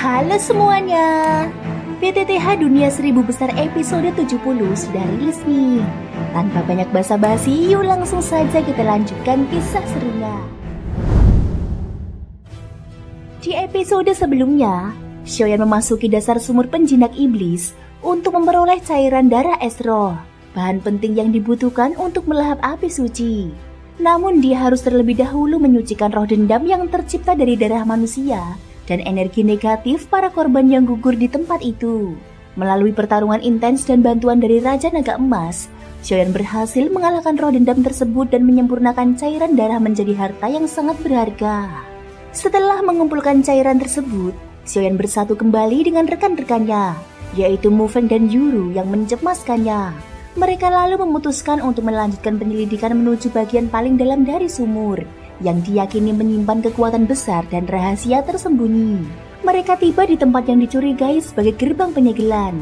Halo semuanya, PTTH Dunia 1000 Besar episode 70 sudah rilis nih. Tanpa banyak basa-basi, yuk langsung saja kita lanjutkan kisah serunya. Di episode sebelumnya, Xiaoyan memasuki dasar sumur penjinak iblis untuk memperoleh cairan darah Esro, bahan penting yang dibutuhkan untuk melahap api suci. Namun dia harus terlebih dahulu menyucikan roh dendam yang tercipta dari darah manusia dan energi negatif para korban yang gugur di tempat itu. Melalui pertarungan intens dan bantuan dari Raja Naga Emas, Xiaoyan berhasil mengalahkan roh dendam tersebut dan menyempurnakan cairan darah menjadi harta yang sangat berharga. Setelah mengumpulkan cairan tersebut, Xiaoyan bersatu kembali dengan rekan-rekannya, yaitu Mu Feng dan Yuru yang mencemaskannya. Mereka lalu memutuskan untuk melanjutkan penyelidikan menuju bagian paling dalam dari sumur, yang diyakini menyimpan kekuatan besar dan rahasia tersembunyi. Mereka tiba di tempat yang dicurigai sebagai gerbang penyegelan.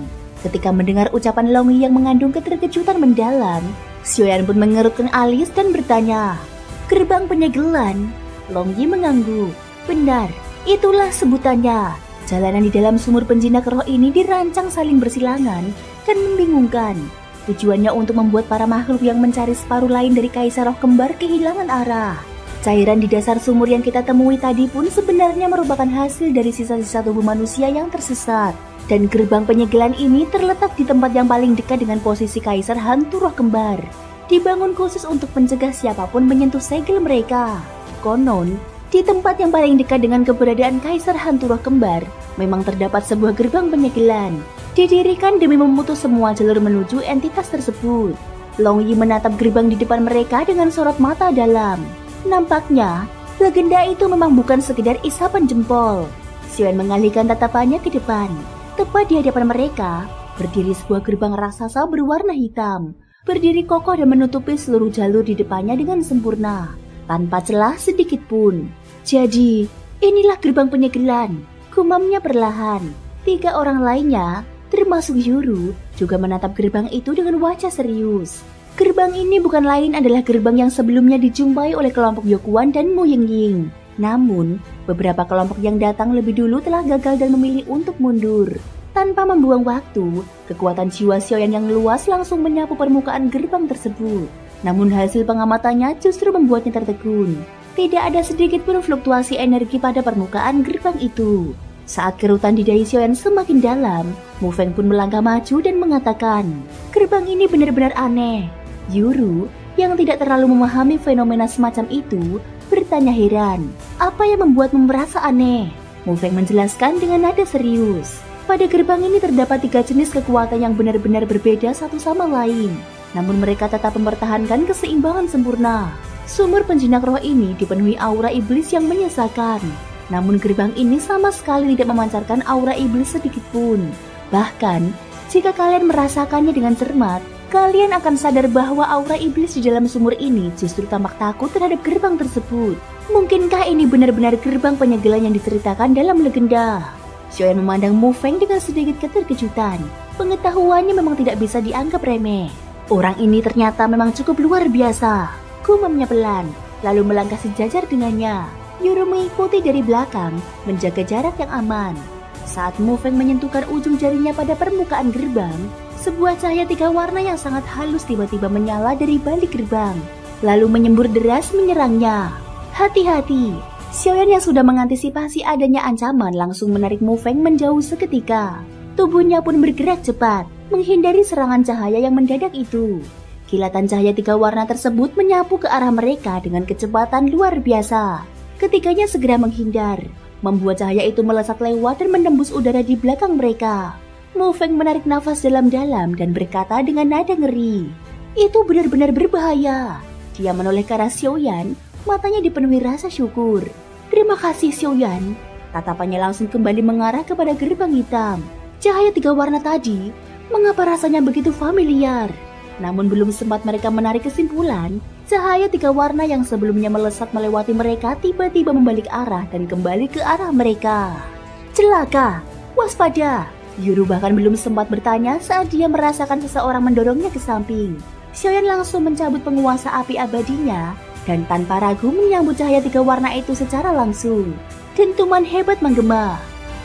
Ketika mendengar ucapan Long Yi yang mengandung keterkejutan mendalam, Xiaoyan pun mengerutkan alis dan bertanya, "Gerbang penyegelan?" Long Yi mengangguk. "Benar, itulah sebutannya." Jalanan di dalam sumur penjinak roh ini dirancang saling bersilangan dan membingungkan. Tujuannya untuk membuat para makhluk yang mencari separuh lain dari Kaisar Roh Kembar kehilangan arah. Cairan di dasar sumur yang kita temui tadi pun sebenarnya merupakan hasil dari sisa-sisa tubuh manusia yang tersesat. Dan gerbang penyegelan ini terletak di tempat yang paling dekat dengan posisi Kaisar Hantu Roh Kembar. Dibangun khusus untuk mencegah siapapun menyentuh segel mereka. Konon, di tempat yang paling dekat dengan keberadaan Kaisar Hantu Roh Kembar, memang terdapat sebuah gerbang penyegelan. Didirikan demi memutus semua jalur menuju entitas tersebut. Long Yi menatap gerbang di depan mereka dengan sorot mata dalam. Nampaknya, legenda itu memang bukan sekedar isapan jempol. Xiaoyan mengalihkan tatapannya ke depan. Tepat di hadapan mereka, berdiri sebuah gerbang raksasa berwarna hitam. Berdiri kokoh dan menutupi seluruh jalur di depannya dengan sempurna, tanpa celah sedikit pun. "Jadi, inilah gerbang penyegelan," gumamnya perlahan. 3 orang lainnya, termasuk Yuru, juga menatap gerbang itu dengan wajah serius. Gerbang ini bukan lain adalah gerbang yang sebelumnya dijumpai oleh kelompok Yokuan dan Mu Yingying. Namun, beberapa kelompok yang datang lebih dulu telah gagal dan memilih untuk mundur. Tanpa membuang waktu, kekuatan jiwa Xiaoyan yang luas langsung menyapu permukaan gerbang tersebut. Namun hasil pengamatannya justru membuatnya tertegun. Tidak ada sedikit pun fluktuasi energi pada permukaan gerbang itu. Saat kerutan di dahi Xiaoyan semakin dalam, Mu Feng pun melangkah maju dan mengatakan, "Gerbang ini benar-benar aneh." Yuru, yang tidak terlalu memahami fenomena semacam itu, bertanya heran, "Apa yang membuatmu merasa aneh?" Mu Feng menjelaskan dengan nada serius. Pada gerbang ini terdapat 3 jenis kekuatan yang benar-benar berbeda satu sama lain. Namun mereka tetap mempertahankan keseimbangan sempurna. Sumur penjinak roh ini dipenuhi aura iblis yang menyesakan. Namun gerbang ini sama sekali tidak memancarkan aura iblis sedikit pun. Bahkan, jika kalian merasakannya dengan cermat, kalian akan sadar bahwa aura iblis di dalam sumur ini justru tampak takut terhadap gerbang tersebut. Mungkinkah ini benar-benar gerbang penyegelan yang diceritakan dalam legenda? Xiaoyan memandang Mu Feng dengan sedikit keterkejutan. Pengetahuannya memang tidak bisa dianggap remeh. Orang ini ternyata memang cukup luar biasa. Gumamnya pelan, lalu melangkah sejajar dengannya. Yuru mengikuti dari belakang, menjaga jarak yang aman. Saat Mu Feng menyentuhkan ujung jarinya pada permukaan gerbang, sebuah cahaya 3 warna yang sangat halus tiba-tiba menyala dari balik gerbang, lalu menyembur deras menyerangnya. "Hati-hati!" Xiaoyan yang sudah mengantisipasi adanya ancaman langsung menarik Mu Feng menjauh seketika. Tubuhnya pun bergerak cepat, menghindari serangan cahaya yang mendadak itu. Kilatan cahaya 3 warna tersebut menyapu ke arah mereka dengan kecepatan luar biasa. Ketiganya segera menghindar, membuat cahaya itu melesat lewat dan menembus udara di belakang mereka. Mu Feng menarik nafas dalam-dalam dan berkata dengan nada ngeri, "Itu benar-benar berbahaya." Dia menoleh ke arah Xiaoyan, matanya dipenuhi rasa syukur. "Terima kasih Xiaoyan." Tatapannya langsung kembali mengarah kepada gerbang hitam. Cahaya 3 warna tadi, mengapa rasanya begitu familiar? Namun belum sempat mereka menarik kesimpulan, cahaya 3 warna yang sebelumnya melesat melewati mereka tiba-tiba membalik arah dan kembali ke arah mereka. "Celaka! Waspada!" Yuru bahkan belum sempat bertanya saat dia merasakan seseorang mendorongnya ke samping. Xiaoyan langsung mencabut penguasa api abadinya dan tanpa ragu menyambut cahaya 3 warna itu secara langsung. Dentuman hebat menggema.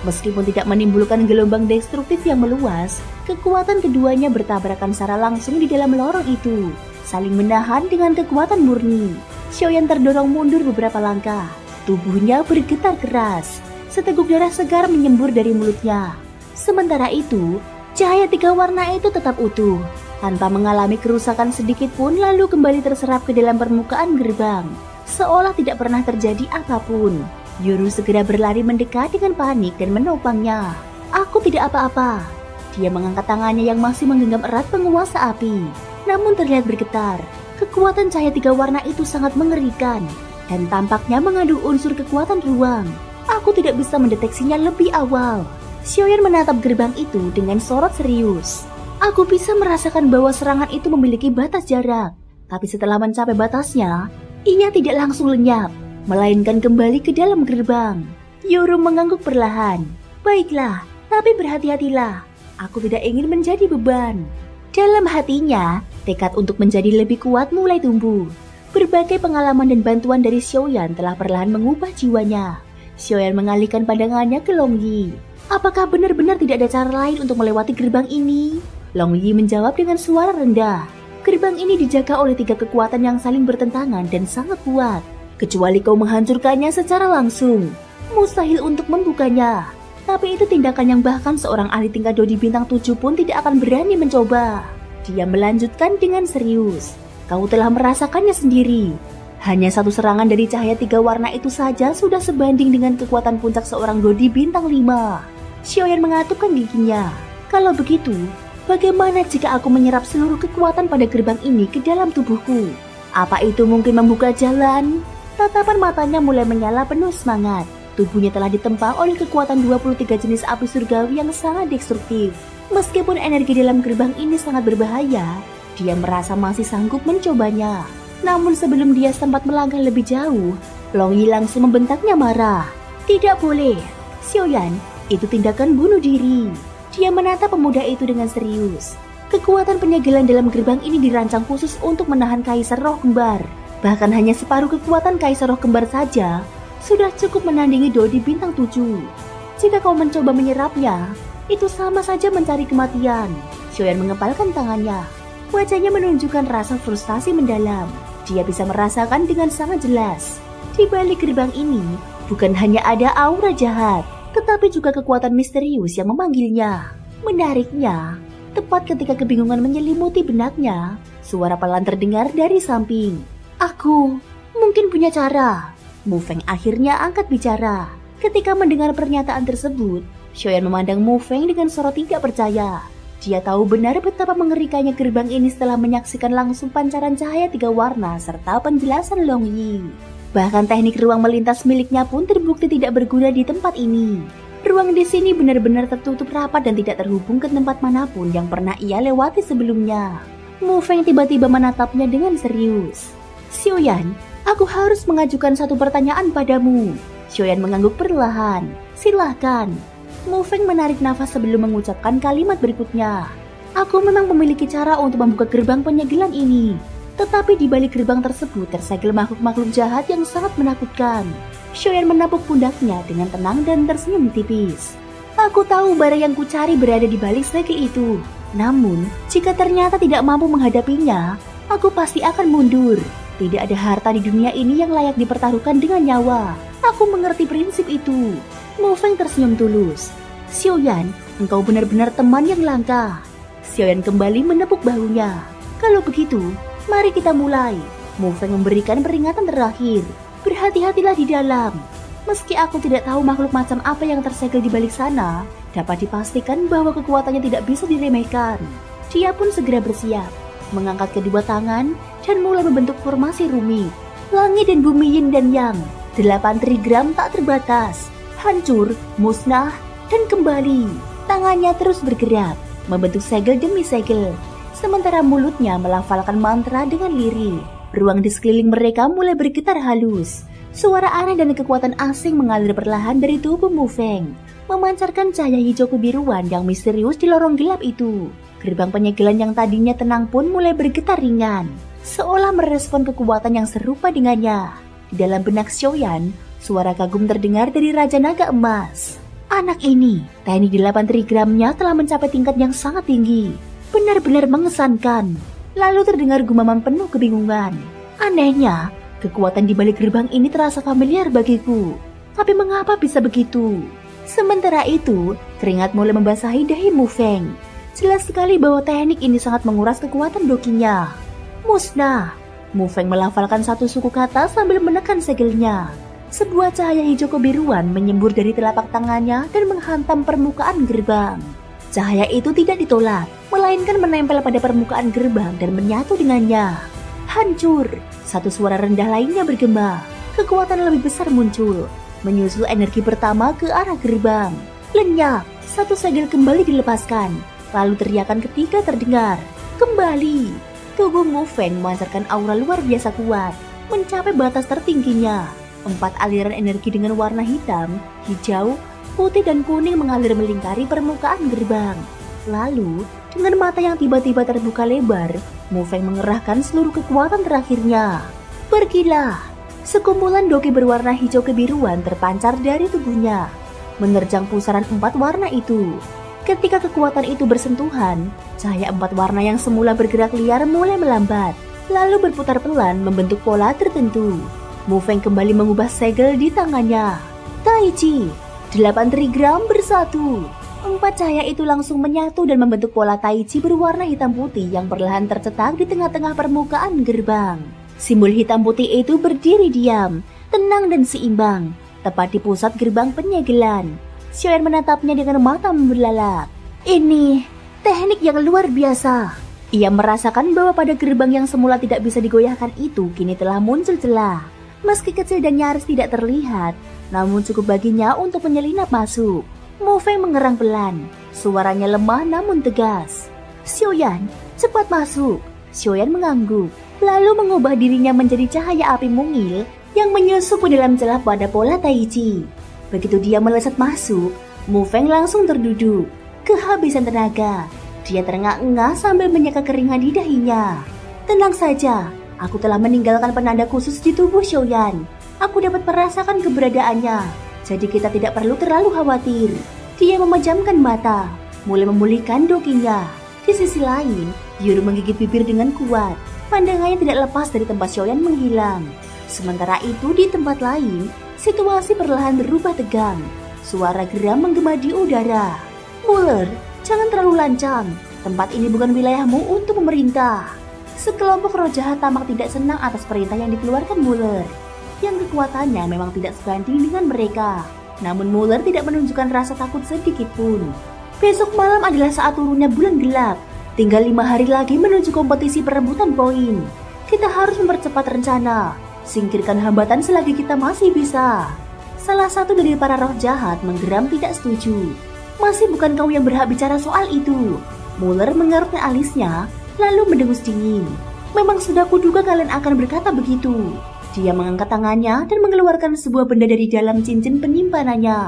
Meskipun tidak menimbulkan gelombang destruktif yang meluas, kekuatan keduanya bertabrakan secara langsung di dalam lorong itu, saling menahan dengan kekuatan murni. Xiaoyan terdorong mundur beberapa langkah. Tubuhnya bergetar keras. Seteguk darah segar menyembur dari mulutnya. Sementara itu, cahaya 3 warna itu tetap utuh, tanpa mengalami kerusakan sedikit pun, lalu kembali terserap ke dalam permukaan gerbang, seolah tidak pernah terjadi apapun. Yuru segera berlari mendekat dengan panik dan menopangnya. "Aku tidak apa-apa." Dia mengangkat tangannya yang masih menggenggam erat penguasa api, namun terlihat bergetar. Kekuatan cahaya 3 warna itu sangat mengerikan, dan tampaknya mengandung unsur kekuatan ruang. Aku tidak bisa mendeteksinya lebih awal. Xiaoyan menatap gerbang itu dengan sorot serius. Aku bisa merasakan bahwa serangan itu memiliki batas jarak, tapi setelah mencapai batasnya, ia tidak langsung lenyap, melainkan kembali ke dalam gerbang. Yuru mengangguk perlahan. "Baiklah, tapi berhati-hatilah. Aku tidak ingin menjadi beban." Dalam hatinya, tekad untuk menjadi lebih kuat mulai tumbuh. Berbagai pengalaman dan bantuan dari Xiaoyan telah perlahan mengubah jiwanya. Xiaoyan mengalihkan pandangannya ke Long Yi. "Apakah benar-benar tidak ada cara lain untuk melewati gerbang ini?" Long Yi menjawab dengan suara rendah. "Gerbang ini dijaga oleh 3 kekuatan yang saling bertentangan dan sangat kuat. Kecuali kau menghancurkannya secara langsung, mustahil untuk membukanya. Tapi itu tindakan yang bahkan seorang ahli tingkat Dodi bintang 7 pun tidak akan berani mencoba." Dia melanjutkan dengan serius. "Kau telah merasakannya sendiri. Hanya satu serangan dari cahaya 3 warna itu saja sudah sebanding dengan kekuatan puncak seorang Dodi bintang 5. Xiaoyan mengatupkan giginya. "Kalau begitu, bagaimana jika aku menyerap seluruh kekuatan pada gerbang ini ke dalam tubuhku? Apa itu mungkin membuka jalan?" Tatapan matanya mulai menyala penuh semangat. Tubuhnya telah ditempa oleh kekuatan 23 jenis api surgawi yang sangat destruktif. Meskipun energi dalam gerbang ini sangat berbahaya, dia merasa masih sanggup mencobanya. Namun sebelum dia sempat melangkah lebih jauh, Long Yi langsung membentaknya marah. "Tidak boleh, Xiaoyan, itu tindakan bunuh diri." Dia menatap pemuda itu dengan serius. Kekuatan penyegelan dalam gerbang ini dirancang khusus untuk menahan Kaisar Roh Kembar. Bahkan hanya separuh kekuatan Kaisar Roh Kembar saja sudah cukup menandingi Dodi bintang 7. Jika kau mencoba menyerapnya, itu sama saja mencari kematian. Xiaoyan mengepalkan tangannya. Wajahnya menunjukkan rasa frustasi mendalam. Dia bisa merasakan dengan sangat jelas. Di balik gerbang ini, bukan hanya ada aura jahat, tetapi juga kekuatan misterius yang memanggilnya. Menariknya, tepat ketika kebingungan menyelimuti benaknya, suara pelan terdengar dari samping. "Aku mungkin punya cara." Mu Feng akhirnya angkat bicara. Ketika mendengar pernyataan tersebut, Xiaoyan memandang Mu Feng dengan sorot tidak percaya. Dia tahu benar betapa mengerikannya gerbang ini setelah menyaksikan langsung pancaran cahaya 3 warna serta penjelasan Long Yi. Bahkan teknik ruang melintas miliknya pun terbukti tidak berguna di tempat ini. Ruang di sini benar-benar tertutup rapat dan tidak terhubung ke tempat manapun yang pernah ia lewati sebelumnya. Mu Feng tiba-tiba menatapnya dengan serius. "Xiaoyan, aku harus mengajukan satu pertanyaan padamu." Xiaoyan mengangguk perlahan. "Silahkan." Mu Feng menarik nafas sebelum mengucapkan kalimat berikutnya. "Aku memang memiliki cara untuk membuka gerbang penyegelan ini. Tetapi di balik gerbang tersebut tersegel makhluk-makhluk jahat yang sangat menakutkan." Xiaoyan menapuk pundaknya dengan tenang dan tersenyum tipis. "Aku tahu barang yang kucari berada di balik segel itu. Namun, jika ternyata tidak mampu menghadapinya, aku pasti akan mundur. Tidak ada harta di dunia ini yang layak dipertaruhkan dengan nyawa. Aku mengerti prinsip itu." Mu Feng tersenyum tulus. "Xiaoyan, engkau benar-benar teman yang langka." Xiaoyan kembali menepuk bahunya. "Kalau begitu, mari kita mulai." Mu Feng memberikan peringatan terakhir. "Berhati-hatilah di dalam. Meski aku tidak tahu makhluk macam apa yang tersegel di balik sana, dapat dipastikan bahwa kekuatannya tidak bisa diremehkan." Dia pun segera bersiap, mengangkat kedua tangan dan mulai membentuk formasi rumit. Langit dan bumi yin dan yang, 8 trigram tak terbatas. Hancur, musnah, dan kembali. Tangannya terus bergerak, membentuk segel demi segel. Sementara mulutnya melafalkan mantra dengan lirih. Ruang di sekeliling mereka mulai bergetar halus. Suara aneh dan kekuatan asing mengalir perlahan dari tubuh Mu Feng, memancarkan cahaya hijau kebiruan yang misterius di lorong gelap itu. Gerbang penyegelan yang tadinya tenang pun mulai bergetar ringan, seolah merespon kekuatan yang serupa dengannya. Di dalam benak Xiaoyan, suara kagum terdengar dari Raja Naga Emas. Anak ini, teknik 8 trigramnya telah mencapai tingkat yang sangat tinggi. Benar-benar mengesankan. Lalu terdengar gumaman penuh kebingungan. Anehnya, kekuatan di balik gerbang ini terasa familiar bagiku. Tapi mengapa bisa begitu? Sementara itu, keringat mulai membasahi dahi Mu Feng. Jelas sekali bahwa teknik ini sangat menguras kekuatan dokinya. Musnah. Mu Feng melafalkan satu suku kata sambil menekan segelnya. Sebuah cahaya hijau kebiruan menyembur dari telapak tangannya dan menghantam permukaan gerbang. Cahaya itu tidak ditolak, melainkan menempel pada permukaan gerbang dan menyatu dengannya. Hancur! Satu suara rendah lainnya bergema. Kekuatan lebih besar muncul, menyusul energi pertama ke arah gerbang. Lenyap! Satu segel kembali dilepaskan. Lalu teriakan ketiga terdengar. Kembali! Tubuh Mu Feng memancarkan aura luar biasa kuat, mencapai batas tertingginya. 4 aliran energi dengan warna hitam, hijau, putih dan kuning mengalir melingkari permukaan gerbang. Lalu, dengan mata yang tiba-tiba terbuka lebar, Mu Feng mengerahkan seluruh kekuatan terakhirnya. Pergilah! Sekumpulan doki berwarna hijau kebiruan terpancar dari tubuhnya, menerjang pusaran 4 warna itu. Ketika kekuatan itu bersentuhan, cahaya 4 warna yang semula bergerak liar mulai melambat, lalu berputar pelan membentuk pola tertentu. Mu Feng kembali mengubah segel di tangannya. Tai Chi, 8 trigram bersatu. 4 cahaya itu langsung menyatu dan membentuk pola Tai Chi berwarna hitam putih yang perlahan tercetak di tengah-tengah permukaan gerbang. Simbol hitam putih itu berdiri diam, tenang dan seimbang, tepat di pusat gerbang penyegelan. Xiaoyan menatapnya dengan mata membelalak. Ini teknik yang luar biasa. Ia merasakan bahwa pada gerbang yang semula tidak bisa digoyahkan itu kini telah muncul celah. Meski kecil dan nyaris tidak terlihat, namun cukup baginya untuk menyelinap masuk. Mu Feng mengerang pelan, suaranya lemah namun tegas. Xiaoyan, cepat masuk. Xiaoyan mengangguk, lalu mengubah dirinya menjadi cahaya api mungil yang menyusup ke dalam celah pada pola Tai Chi. Begitu dia melesat masuk, Mu Feng langsung terduduk, kehabisan tenaga. Dia terengah-engah sambil menyeka keringat di dahinya. Tenang saja. Aku telah meninggalkan penanda khusus di tubuh Xiaoyan. Aku dapat merasakan keberadaannya, jadi kita tidak perlu terlalu khawatir. Dia memejamkan mata, mulai memulihkan dokinya. Di sisi lain, Yuru menggigit bibir dengan kuat. Pandangannya tidak lepas dari tempat Xiaoyan menghilang. Sementara itu di tempat lain, situasi perlahan berubah tegang. Suara geram menggema di udara. Muller, jangan terlalu lancang. Tempat ini bukan wilayahmu untuk memerintah. Sekelompok roh jahat tamak tidak senang atas perintah yang dikeluarkan Muller, yang kekuatannya memang tidak sebanding dengan mereka. Namun Muller tidak menunjukkan rasa takut sedikit pun. Besok malam adalah saat turunnya bulan gelap. Tinggal 5 hari lagi menuju kompetisi perebutan poin. Kita harus mempercepat rencana. Singkirkan hambatan selagi kita masih bisa. Salah satu dari para roh jahat menggeram tidak setuju. Masih bukan kau yang berhak bicara soal itu. Muller mengerutkan alisnya, lalu mendengus dingin. Memang sudah kuduga kalian akan berkata begitu. Dia mengangkat tangannya dan mengeluarkan sebuah benda dari dalam cincin penyimpanannya.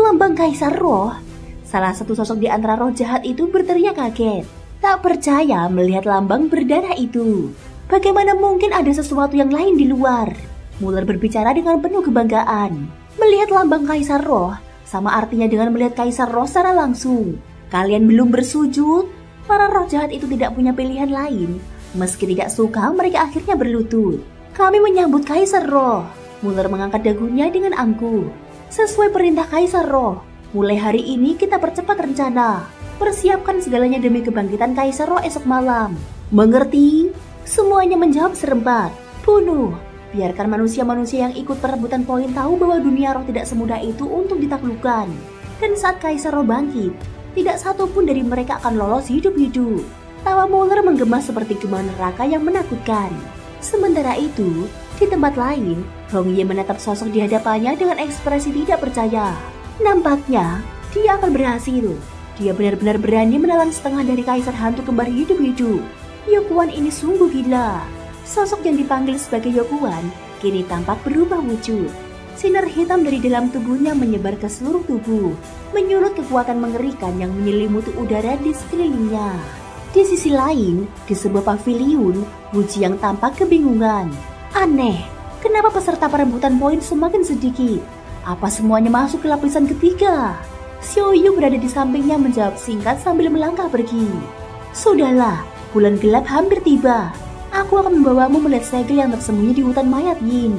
Lambang Kaisar Roh. Salah satu sosok di antara roh jahat itu berteriak kaget. Tak percaya melihat lambang berdarah itu. Bagaimana mungkin ada sesuatu yang lain di luar? Muller berbicara dengan penuh kebanggaan. Melihat lambang Kaisar Roh sama artinya dengan melihat Kaisar Roh secara langsung. Kalian belum bersujud? Para roh jahat itu tidak punya pilihan lain. Meski tidak suka, mereka akhirnya berlutut. Kami menyambut Kaisar Roh. Muller mengangkat dagunya dengan angkuh. Sesuai perintah Kaisar Roh, mulai hari ini kita percepat rencana. Persiapkan segalanya demi kebangkitan Kaisar Roh esok malam. Mengerti? Semuanya menjawab serempak. Bunuh. Biarkan manusia-manusia yang ikut perebutan poin tahu bahwa dunia roh tidak semudah itu untuk ditaklukkan. Dan saat Kaisar Roh bangkit, tidak satu pun dari mereka akan lolos hidup-hidup. Tawa Muller menggema seperti gema neraka yang menakutkan. Sementara itu, di tempat lain, Hong Ye menatap sosok di hadapannya dengan ekspresi tidak percaya. Nampaknya, dia akan berhasil. Dia benar-benar berani menelan setengah dari Kaisar Hantu Kembar hidup-hidup. Yokuan ini sungguh gila. Sosok yang dipanggil sebagai Yokuan kini tampak berubah wujud. Sinar hitam dari dalam tubuhnya menyebar ke seluruh tubuh, menyulut kekuatan mengerikan yang menyelimuti udara di sekelilingnya. Di sisi lain, di sebuah paviliun, Wuji yang tampak kebingungan. Aneh, kenapa peserta perebutan poin semakin sedikit? Apa semuanya masuk ke lapisan ketiga? Xiaoyu berada di sampingnya menjawab singkat sambil melangkah pergi. Sudahlah, bulan gelap hampir tiba. Aku akan membawamu melihat segel yang tersembunyi di hutan mayat Yin.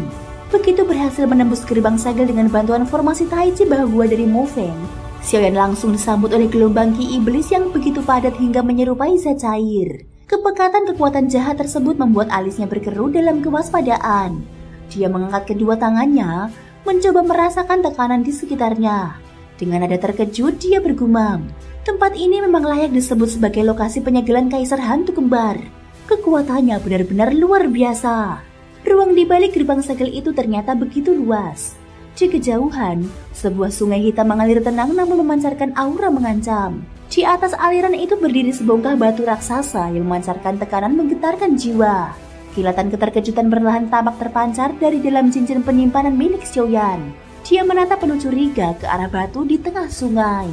Begitu berhasil menembus gerbang segel dengan bantuan formasi Taiji Bahwa dari Mo Feng, Xiaoyan langsung disambut oleh gelombang ki iblis yang begitu padat hingga menyerupai zat cair. Kepekatan kekuatan jahat tersebut membuat alisnya berkerut dalam kewaspadaan. Dia mengangkat kedua tangannya, mencoba merasakan tekanan di sekitarnya. Dengan nada terkejut, dia bergumam, tempat ini memang layak disebut sebagai lokasi penyegelan Kaisar Hantu Kembar. Kekuatannya benar-benar luar biasa. Ruang di balik gerbang segel itu ternyata begitu luas. Di kejauhan, sebuah sungai hitam mengalir tenang namun memancarkan aura mengancam. Di atas aliran itu berdiri sebongkah batu raksasa yang memancarkan tekanan menggetarkan jiwa. Kilatan keterkejutan perlahan tampak terpancar dari dalam cincin penyimpanan milik Xiaoyan. Dia menatap penuh curiga ke arah batu di tengah sungai.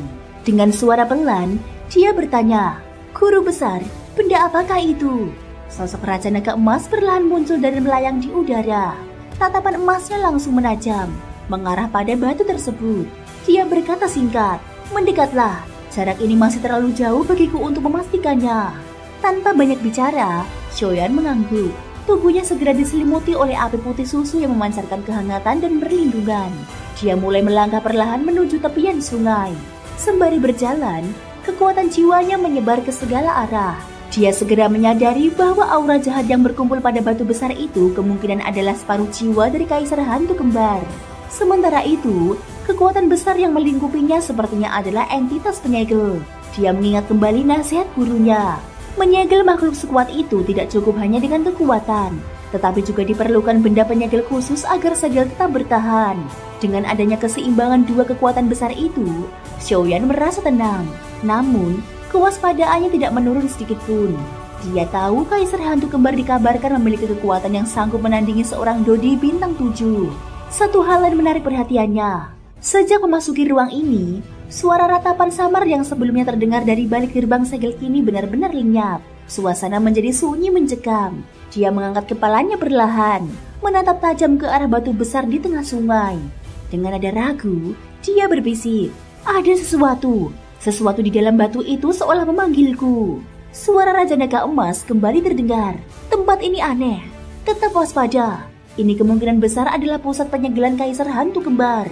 Dengan suara pelan, dia bertanya, "Guru besar, benda apakah itu?" Sosok Raja Naga Emas perlahan muncul dan melayang di udara. Tatapan emasnya langsung menajam, mengarah pada batu tersebut. Dia berkata singkat, "Mendekatlah, jarak ini masih terlalu jauh bagiku untuk memastikannya." Tanpa banyak bicara, Xiaoyan mengangguk. Tubuhnya segera diselimuti oleh api putih susu yang memancarkan kehangatan dan perlindungan. Dia mulai melangkah perlahan menuju tepian sungai. Sembari berjalan, kekuatan jiwanya menyebar ke segala arah. Dia segera menyadari bahwa aura jahat yang berkumpul pada batu besar itu kemungkinan adalah separuh jiwa dari Kaisar Hantu Kembar. Sementara itu, kekuatan besar yang melingkupinya sepertinya adalah entitas penyegel. Dia mengingat kembali nasihat gurunya. Menyegel makhluk sekuat itu tidak cukup hanya dengan kekuatan, tetapi juga diperlukan benda penyegel khusus agar segel tetap bertahan. Dengan adanya keseimbangan dua kekuatan besar itu, Xiaoyan merasa tenang. Namun, kewaspadaannya tidak menurun sedikit pun. Dia tahu Kaisar Hantu Kembar dikabarkan memiliki kekuatan yang sanggup menandingi seorang Dodi bintang 7. Satu hal lain menarik perhatiannya. Sejak memasuki ruang ini, suara ratapan samar yang sebelumnya terdengar dari balik gerbang segel kini benar-benar lenyap. Suasana menjadi sunyi mencekam. Dia mengangkat kepalanya perlahan, menatap tajam ke arah batu besar di tengah sungai. Dengan nada ragu, dia berbisik, "Ada sesuatu. Sesuatu di dalam batu itu seolah memanggilku." Suara Raja Naga Emas kembali terdengar. "Tempat ini aneh. Tetap waspada. Ini kemungkinan besar adalah pusat penyegelan Kaisar Hantu Kembar."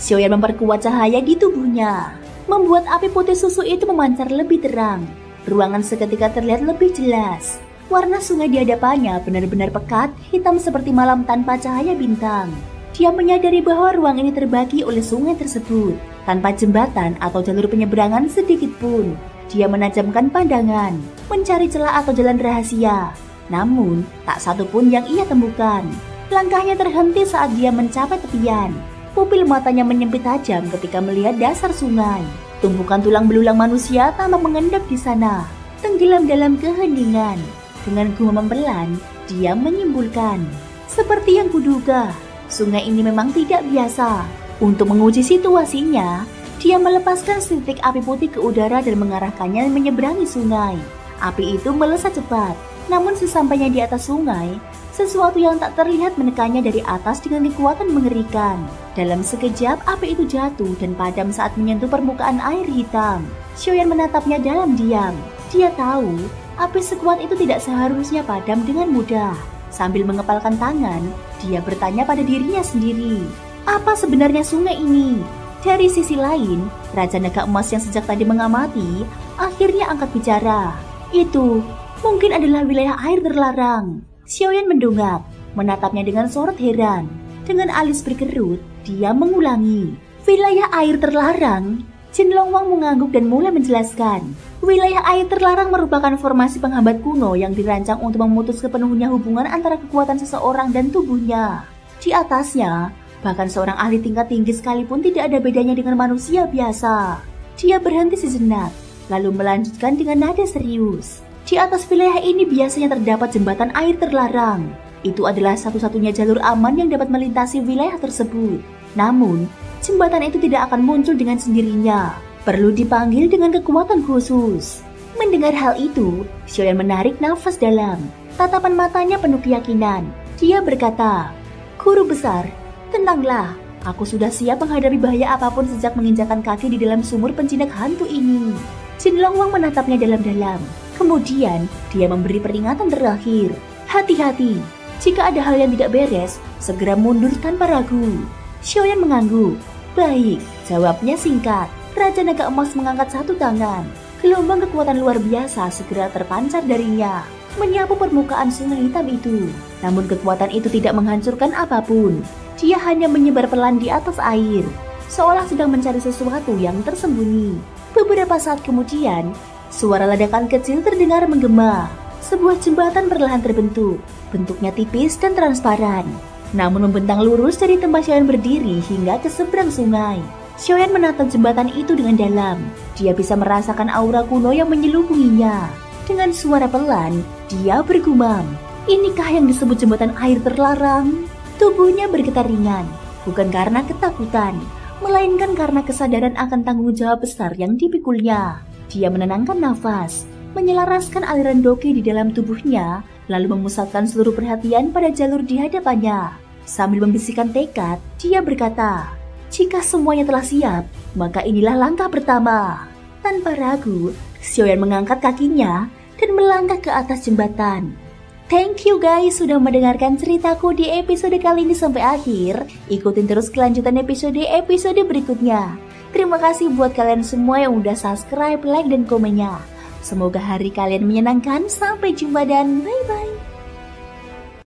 Xiaoyan memperkuat cahaya di tubuhnya, membuat api putih susu itu memancar lebih terang. Ruangan seketika terlihat lebih jelas. Warna sungai di hadapannya benar-benar pekat, hitam seperti malam tanpa cahaya bintang. Dia menyadari bahwa ruang ini terbagi oleh sungai tersebut, tanpa jembatan atau jalur penyeberangan sedikit pun. Dia menajamkan pandangan, mencari celah atau jalan rahasia. Namun, tak satu pun yang ia temukan. Langkahnya terhenti saat dia mencapai tepian. Pupil matanya menyempit tajam ketika melihat dasar sungai. Tumpukan tulang belulang manusia tampak mengendap di sana, tenggelam dalam keheningan. Dengan gumaman pelan, dia menyimpulkan, "Seperti yang kuduga, sungai ini memang tidak biasa." Untuk menguji situasinya, dia melepaskan setitik api putih ke udara dan mengarahkannya menyeberangi sungai. Api itu melesat cepat, namun sesampainya di atas sungai, sesuatu yang tak terlihat menekannya dari atas dengan kekuatan mengerikan. Dalam sekejap, api itu jatuh dan padam saat menyentuh permukaan air hitam. Xiaoyan menatapnya dalam diam. Dia tahu, api sekuat itu tidak seharusnya padam dengan mudah. Sambil mengepalkan tangan, dia bertanya pada dirinya sendiri, apa sebenarnya sungai ini? Dari sisi lain, Raja Naga Emas yang sejak tadi mengamati, akhirnya angkat bicara. "Itu mungkin adalah wilayah air terlarang." Xiaoyan mendongak, menatapnya dengan sorot heran. Dengan alis berkerut, dia mengulangi, "Wilayah air terlarang?" Jin Longwang mengangguk dan mulai menjelaskan. Wilayah air terlarang merupakan formasi penghambat kuno yang dirancang untuk memutus sepenuhnya hubungan antara kekuatan seseorang dan tubuhnya. Di atasnya, bahkan seorang ahli tingkat tinggi sekalipun tidak ada bedanya dengan manusia biasa. Dia berhenti sejenak, lalu melanjutkan dengan nada serius. Di atas wilayah ini biasanya terdapat jembatan air terlarang. Itu adalah satu-satunya jalur aman yang dapat melintasi wilayah tersebut. Namun, jembatan itu tidak akan muncul dengan sendirinya. Perlu dipanggil dengan kekuatan khusus. Mendengar hal itu, Xiaoyan menarik nafas dalam. Tatapan matanya penuh keyakinan. Dia berkata, "Guru besar, tenanglah. Aku sudah siap menghadapi bahaya apapun sejak menginjakan kaki di dalam sumur penjinak hantu ini. Jin Longwang menatapnya dalam-dalam. Kemudian, dia memberi peringatan terakhir. Hati-hati, jika ada hal yang tidak beres, segera mundur tanpa ragu. Xiaoyan mengangguk. Baik, jawabnya singkat. Raja Naga Emas mengangkat satu tangan. Gelombang kekuatan luar biasa segera terpancar darinya, menyapu permukaan sungai hitam itu. Namun kekuatan itu tidak menghancurkan apapun. Dia hanya menyebar pelan di atas air, seolah sedang mencari sesuatu yang tersembunyi. Beberapa saat kemudian, suara ledakan kecil terdengar menggema. Sebuah jembatan perlahan terbentuk, bentuknya tipis dan transparan, namun membentang lurus dari tempat Xiaoyan berdiri hingga ke seberang sungai. Xiaoyan menatap jembatan itu dengan dalam. Dia bisa merasakan aura kuno yang menyelubunginya. Dengan suara pelan, dia bergumam, "Inikah yang disebut jembatan air terlarang?" Tubuhnya bergetar ringan, bukan karena ketakutan, melainkan karena kesadaran akan tanggung jawab besar yang dipikulnya. Dia menenangkan nafas, menyelaraskan aliran doki di dalam tubuhnya, lalu memusatkan seluruh perhatian pada jalur di hadapannya. Sambil membisikkan tekad, dia berkata, "Jika semuanya telah siap, maka inilah langkah pertama." Tanpa ragu, Xiaoyan mengangkat kakinya dan melangkah ke atas jembatan. Thank you guys sudah mendengarkan ceritaku di episode kali ini sampai akhir. Ikutin terus kelanjutan episode berikutnya. Terima kasih buat kalian semua yang udah subscribe, like, dan komennya. Semoga hari kalian menyenangkan. Sampai jumpa dan bye-bye.